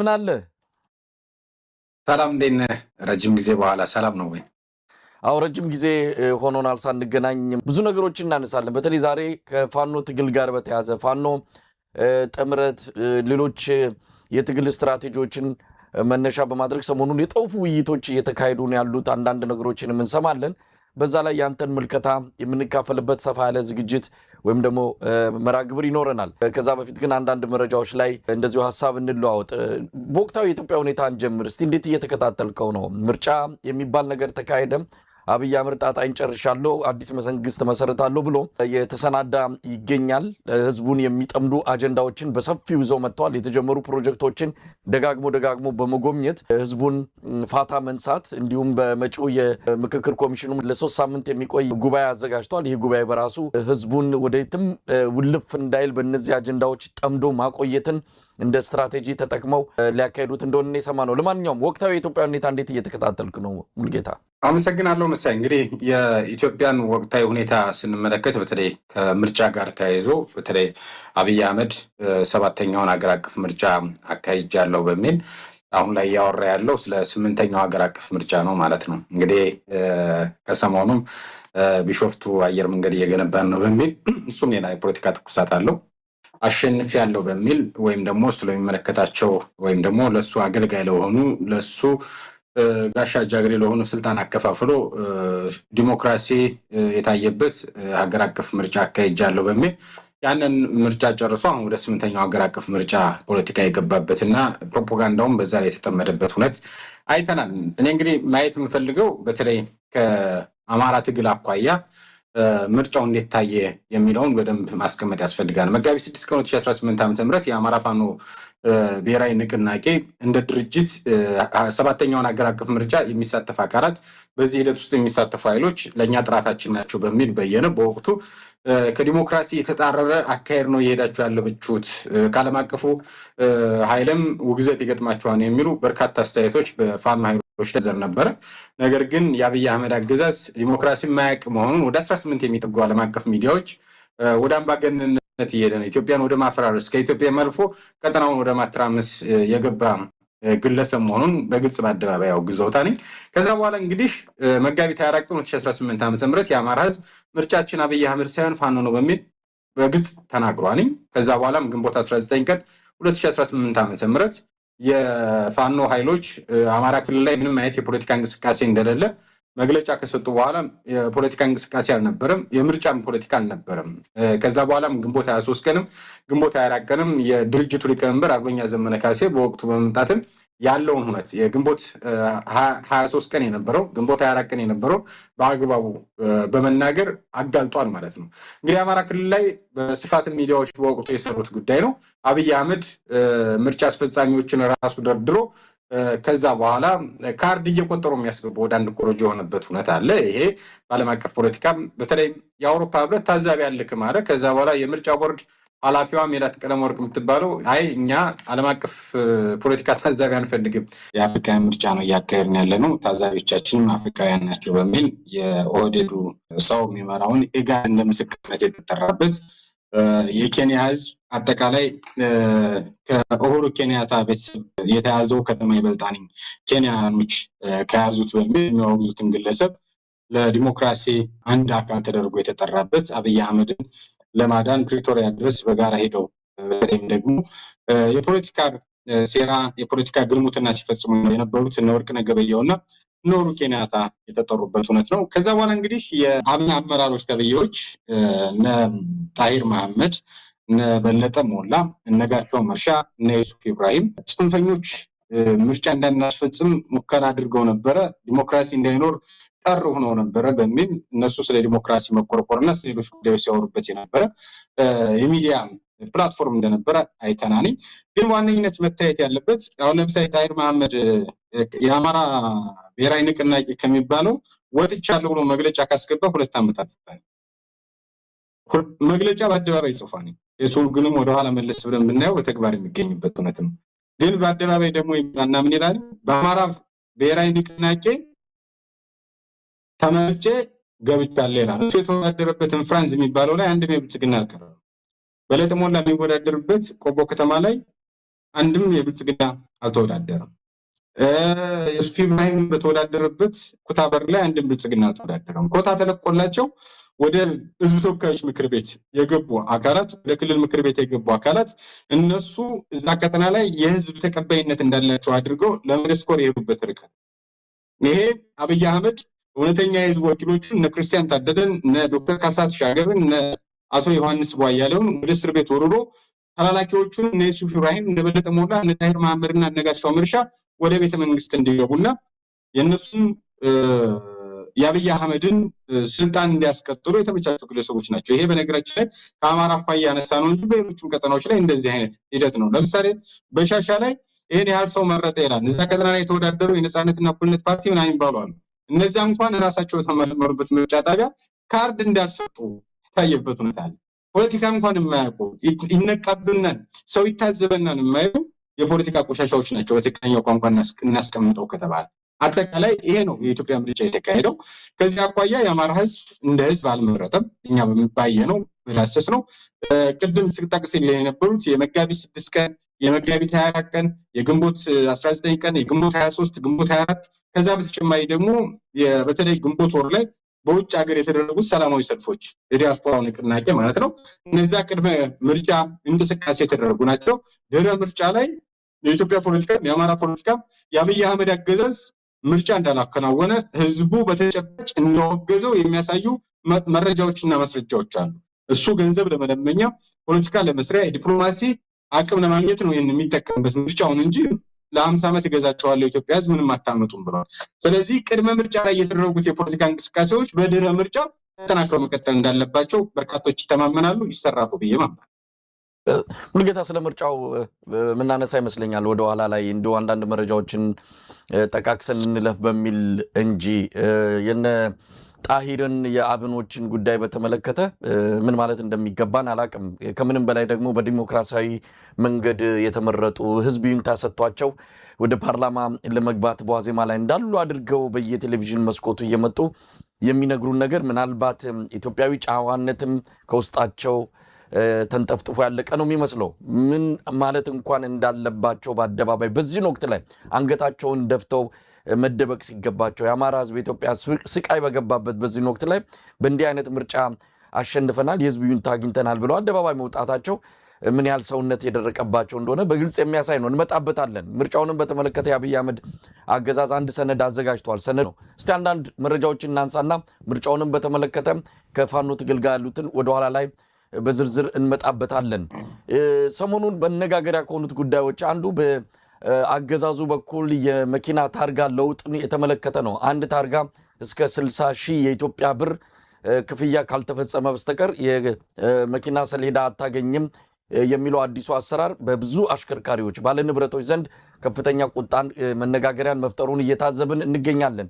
ምን አለ? ሰላም እንዴት ነህ? ረጅም ጊዜ በኋላ ሰላም ነው ወይ? አዎ ረጅም ጊዜ ሆኖናል ሳንገናኝ። ብዙ ነገሮችን እናነሳለን። በተለይ ዛሬ ከፋኖ ትግል ጋር በተያዘ ፋኖ ጥምረት፣ ሌሎች የትግል ስትራቴጂዎችን መነሻ በማድረግ ሰሞኑን የጠፉ ውይይቶች እየተካሄዱ ነው ያሉት። አንዳንድ ነገሮችን እንሰማለን። በዛ ላይ ያንተን ምልከታ የምንካፈልበት ሰፋ ያለ ዝግጅት ወይም ደግሞ መርሃ ግብር ይኖረናል። ከዛ በፊት ግን አንዳንድ መረጃዎች ላይ እንደዚሁ ሀሳብ እንለዋወጥ። በወቅታዊ የኢትዮጵያ ሁኔታ እንጀምር እስቲ። እንዴት እየተከታተልከው ነው? ምርጫ የሚባል ነገር ተካሄደ። አብይ አህመድ ጣጣይን ጨርሻለሁ፣ አዲስ መንግስት መሰረታለሁ ብሎ የተሰናዳ ይገኛል። ህዝቡን የሚጠምዱ አጀንዳዎችን በሰፊው ይዘው መጥተዋል። የተጀመሩ ፕሮጀክቶችን ደጋግሞ በመጎብኘት ህዝቡን ፋታ መንሳት፣ እንዲሁም በመጪው የምክክር ኮሚሽኑ ለ3 ሳምንት የሚቆይ ጉባኤ አዘጋጅቷል። ይህ ጉባኤ በራሱ ህዝቡን ወደየትም ውልፍ እንዳይል በእነዚህ አጀንዳዎች ጠምዶ ማቆየትን እንደ ስትራቴጂ ተጠቅመው ሊያካሂዱት እንደሆነ የሰማ ነው። ለማንኛውም ወቅታዊ የኢትዮጵያ ሁኔታ እንዴት እየተከታተልክ ነው ሙልጌታ? አመሰግናለሁ መሳይ። እንግዲህ የኢትዮጵያን ወቅታዊ ሁኔታ ስንመለከት በተለይ ከምርጫ ጋር ተያይዞ በተለይ አብይ አህመድ 7ኛውን ሀገር አቀፍ ምርጫ አካሂጃለሁ በሚል አሁን ላይ እያወራ ያለው ስለ 8ኛው ሀገር አቀፍ ምርጫ ነው ማለት ነው። እንግዲህ ከሰሞኑም ቢሾፍቱ አየር መንገድ እየገነባን ነው በሚል እሱም ሌላ የፖለቲካ ትኩሳት አለው። አሸንፍ ያለው በሚል ወይም ደግሞ ስለሚመለከታቸው ወይም ደግሞ ለሱ አገልጋይ ለሆኑ ለሱ ጋሻ ጃግሬ ለሆኑ ስልጣን አከፋፍሎ ዲሞክራሲ የታየበት ሀገር አቀፍ ምርጫ አካሂጃለሁ በሚል ያንን ምርጫ ጨርሶ አሁን ወደ 8ኛው ሀገር አቀፍ ምርጫ ፖለቲካ የገባበትና ፕሮፓጋንዳውን በዛ ላይ የተጠመደበት ሁነት አይተናል። እኔ እንግዲህ ማየት የምፈልገው በተለይ ከአማራ ትግል አኳያ ምርጫው እንዴት ታየ የሚለውን በደንብ ማስቀመጥ ያስፈልጋል። መጋቢት 6 ቀን 2018 ዓ.ም የአማራ ፋኖ ብሔራዊ ንቅናቄ እንደ ድርጅት 7ኛውን ሀገር አቀፍ ምርጫ የሚሳተፍ አካላት በዚህ ሂደት ውስጥ የሚሳተፉ ኃይሎች ለእኛ ጥራታችን ናቸው በሚል በየነ በወቅቱ ከዲሞክራሲ የተጣረረ አካሄድ ነው እየሄዳችሁ ያለችሁት፣ ከዓለም አቀፉ ኃይልም ውግዘት ይገጥማችኋል የሚሉ በርካታ አስተያየቶች በፋኖ ኃይሎች ተዘር ነበረ። ነገር ግን የአብይ አህመድ አገዛዝ ዲሞክራሲ የማያውቅ መሆኑን ወደ 18 የሚጠጉ ዓለም አቀፍ ሚዲያዎች ወደ አምባገነንነት እየሄደ ነው፣ ኢትዮጵያን ወደ ማፈራረስ ከኢትዮጵያ አልፎ ቀጠናውን ወደ ማተራመስ የገባ ግለሰብ መሆኑን በግልጽ በአደባባይ አውግዘውታል። ከዛ በኋላ እንግዲህ መጋቢት 24 ቀን 2018 ዓ.ም የአማራ ህዝብ ምርጫችን አብይ አህመድ ሳይሆን ፋኖ ነው በሚል በግልጽ ተናግሯል። ከዛ በኋላም ግንቦት 19 ቀን 2018 ዓ.ም የፋኖ ኃይሎች አማራ ክልል ላይ ምንም አይነት የፖለቲካ እንቅስቃሴ እንደሌለ መግለጫ ከሰጡ በኋላ የፖለቲካ እንቅስቃሴ አልነበረም፣ የምርጫም ፖለቲካ አልነበረም። ከዛ በኋላም ግንቦት 23 ቀንም ግንቦት 24 ቀንም የድርጅቱ ሊቀመንበር አርበኛ ዘመነ ካሴ በወቅቱ በመምጣትም ያለውን ሁነት የግንቦት 23 ቀን የነበረው ግንቦት 24 ቀን የነበረው በአግባቡ በመናገር አጋልጧል ማለት ነው። እንግዲህ አማራ ክልል ላይ በስፋት ሚዲያዎች በወቅቱ የሰሩት ጉዳይ ነው። አብይ አህመድ ምርጫ አስፈጻሚዎችን ራሱ ደርድሮ ከዛ በኋላ ካርድ እየቆጠሩ የሚያስገቡ ወደ አንድ ኮረጆ የሆነበት ሁነት አለ። ይሄ በዓለም አቀፍ ፖለቲካ በተለይ የአውሮፓ ህብረት ታዛቢ ያልክም አለ። ከዛ በኋላ የምርጫ ቦርድ ኃላፊዋ ሜላት ቀለመወርቅ የምትባለው አይ እኛ ዓለም አቀፍ ፖለቲካ ታዛቢ አንፈልግም፣ የአፍሪካውያን ምርጫ ነው እያካሄድን ያለ ነው፣ ታዛቢዎቻችንም አፍሪካውያን ናቸው በሚል የኦህዴዱ ሰው የሚመራውን ኢጋድ እንደ ምስክርነት የተጠራበት የኬንያ ህዝብ አጠቃላይ ከኡሁሩ ኬንያታ ቤተሰብ የተያዘው ከተማ ይበልጣል ኬንያኖች ከያዙት በሚል የሚያወግዙትን ግለሰብ ለዲሞክራሲ አንድ አካል ተደርጎ የተጠራበት አብይ አህመድን ለማዳን ፕሪቶሪያ ድረስ በጋራ ሄደው በተለይም ደግሞ የፖለቲካ ሴራ የፖለቲካ ግልሙትና ሲፈጽሙ የነበሩት እነ ወርቅነህ ገበየሁና እነ ኡሁሩ ኬንያታ የተጠሩበት እውነት ነው። ከዛ በኋላ እንግዲህ የአብን አመራሮች ተብዬዎች እነ ጣሂር መሐመድ፣ እነ በለጠ ሞላ፣ እነ ጋሻው መርሻ፣ እነ ዩሱፍ ኢብራሂም ጽንፈኞች ምርጫ እንዳናስፈጽም ሙከራ አድርገው ነበረ፣ ዲሞክራሲ እንዳይኖር ጠር ሆነው ነበረ በሚል እነሱ ስለ ዲሞክራሲ መቆርቆርና ስለሌሎች ጉዳዮች ሲያወሩበት የነበረ የሚዲያ ፕላትፎርም እንደነበረ አይተናል። ግን ዋነኝነት መታየት ያለበት አሁን ለምሳሌ ጣሂር መሐመድ የአማራ ብሔራዊ ንቅናቄ ከሚባለው ወጥቻለሁ ብሎ መግለጫ ካስገባ 2 ዓመት አልፎታል። መግለጫ በአደባባይ ጽፏል። የሱግንም ወደኋላ መለስ ብለን ብናየው በተግባር የሚገኝበት እውነት ነው። ግን በአደባባይ ደግሞ ይባና ምን ይላል? በአማራ ብሔራዊ ንቅናቄ ተመርጬ ገብቻለሁ ይላል። እሱ የተወዳደረበትን ፍራንስ የሚባለው ላይ አንድ ብልጽግና አልቀረም። በለጠ ሞላ የሚወዳደርበት ቆቦ ከተማ ላይ አንድም የብልጽግና አልተወዳደረም። የሱፊ ኢብራሂም በተወዳደረበት ኩታበር ላይ አንድም ብልጽግና አልተወዳደረም። ኮታ ተለቆላቸው ወደ ህዝብ ተወካዮች ምክር ቤት የገቡ አካላት፣ ወደ ክልል ምክር ቤት የገቡ አካላት እነሱ እዛ ቀጠና ላይ የህዝብ ተቀባይነት እንዳላቸው አድርገው ለመደስኮር የሄዱበት ርቀት ይሄ አብይ አህመድ እውነተኛ የህዝብ ወኪሎቹን እነ ክርስቲያን ታደለን፣ እነ ዶክተር ካሳ ተሻገርን፣ እነ አቶ ዮሐንስ ቧያለውን ወደ እስር ቤት ወርሮ ተላላኪዎቹን እነ ዩሱፍ ኢብራሂም፣ እነ በለጠ ሞላ፣ እነ ታሂር መሐመድና እነ ጋሻው መርሻ ወደ ቤተ መንግስት እንዲገቡና የእነሱን የአብይ አህመድን ስልጣን እንዲያስቀጥሉ የተመቻቹ ግለሰቦች ናቸው። ይሄ በነገራችን ላይ ከአማራ አኳያ ያነሳ ነው እንጂ በሌሎችም ቀጠናዎች ላይ እንደዚህ አይነት ሂደት ነው። ለምሳሌ በሻሻ ላይ ይህን ያህል ሰው መረጠ ይላል። እዛ ቀጠና ላይ የተወዳደሩ የነፃነትና እኩልነት ፓርቲ ምናምን ይባሉ አሉ። እነዚያ እንኳን ራሳቸው የተመረመሩበት ምርጫ ጣቢያ ካርድ እንዳልሰጡ የታየበት ሁኔታ አለ። ፖለቲካ እንኳን የማያውቁ ይነቃብናል፣ ሰው ይታዘበናል የማይሉ የፖለቲካ ቆሻሻዎች ናቸው በትክክለኛው ቋንቋ እናስቀምጠው ከተባለ። አጠቃላይ ይሄ ነው የኢትዮጵያ ምርጫ የተካሄደው። ከዚህ አኳያ የአማራ ህዝብ እንደ ህዝብ አልመረጠም። እኛ ባየ ነው ላሰስ ነው ቅድም ስጠቅስ የነበሩት የመጋቢት 6 ቀን፣ የመጋቢት 24 ቀን፣ የግንቦት 19 ቀን፣ የግንቦት 23፣ ግንቦት 24 ከዛ በተጨማሪ ደግሞ በተለይ ግንቦት ወር ላይ በውጭ ሀገር የተደረጉት ሰላማዊ ሰልፎች የዲያስፖራው ንቅናቄ ማለት ነው። እነዛ ቅድመ ምርጫ እንቅስቃሴ የተደረጉ ናቸው። ድህረ ምርጫ ላይ የኢትዮጵያ ፖለቲካ የአማራ ፖለቲካ የአብይ አህመድ አገዛዝ ምርጫ እንዳላከናወነ ህዝቡ በተጨባጭ እንደወገዘው የሚያሳዩ መረጃዎችና ማስረጃዎች አሉ። እሱ ገንዘብ ለመለመኛ ፖለቲካ ለመስሪያ የዲፕሎማሲ አቅም ለማግኘት ነው ይህን የሚጠቀምበት ምርጫውን እንጂ ለ50 ዓመት እገዛቸዋለሁ ኢትዮጵያ ህዝብ ምንም አታመጡም ብሏል። ስለዚህ ቅድመ ምርጫ ላይ የተደረጉት የፖለቲካ እንቅስቃሴዎች በድህረ ምርጫ ተጠናክረው መቀጠል እንዳለባቸው በርካቶች ይተማመናሉ፣ ይሰራሉ ብዬ ማምናለሁ። ሙሉጌታ ስለ ምርጫው ምናነሳ ይመስለኛል ወደኋላ ላይ እንዲሁ አንዳንድ መረጃዎችን ጠቃቅሰን እንለፍ በሚል እንጂ የነ ጣሂርን የአብኖችን ጉዳይ በተመለከተ ምን ማለት እንደሚገባን አላቅም። ከምንም በላይ ደግሞ በዲሞክራሲያዊ መንገድ የተመረጡ ህዝብ ይሁንታ ሰጥቷቸው ወደ ፓርላማ ለመግባት በዋዜማ ላይ እንዳሉ አድርገው በየቴሌቪዥን መስኮቱ እየመጡ የሚነግሩን ነገር ምናልባት ኢትዮጵያዊ ጨዋነትም ከውስጣቸው ተንጠፍጥፎ ያለቀ ነው የሚመስለው። ምን ማለት እንኳን እንዳለባቸው በአደባባይ በዚህን ወቅት ላይ አንገታቸውን ደፍተው መደበቅ ሲገባቸው የአማራ ህዝብ የኢትዮጵያ ስቃይ በገባበት በዚህን ወቅት ላይ በእንዲህ አይነት ምርጫ አሸንፈናል፣ የህዝብ ይሁንታ አግኝተናል ብለው አደባባይ መውጣታቸው ምን ያህል ሰውነት የደረቀባቸው እንደሆነ በግልጽ የሚያሳይ ነው። እንመጣበታለን። ምርጫውንም በተመለከተ የአብይ አህመድ አገዛዝ አንድ ሰነድ አዘጋጅተዋል። ሰነድ ነው። እስቲ አንዳንድ መረጃዎችን እናንሳና ምርጫውንም በተመለከተ ከፋኖ ትግል ጋር ያሉትን ወደኋላ ላይ በዝርዝር እንመጣበታለን። ሰሞኑን መነጋገሪያ ከሆኑት ጉዳዮች አንዱ በአገዛዙ በኩል የመኪና ታርጋ ለውጥን የተመለከተ ነው። አንድ ታርጋ እስከ 60,000 የኢትዮጵያ ብር ክፍያ ካልተፈጸመ በስተቀር የመኪና ሰሌዳ አታገኝም የሚለው አዲሱ አሰራር በብዙ አሽከርካሪዎች ባለንብረቶች ዘንድ ከፍተኛ ቁጣን መነጋገሪያን መፍጠሩን እየታዘብን እንገኛለን።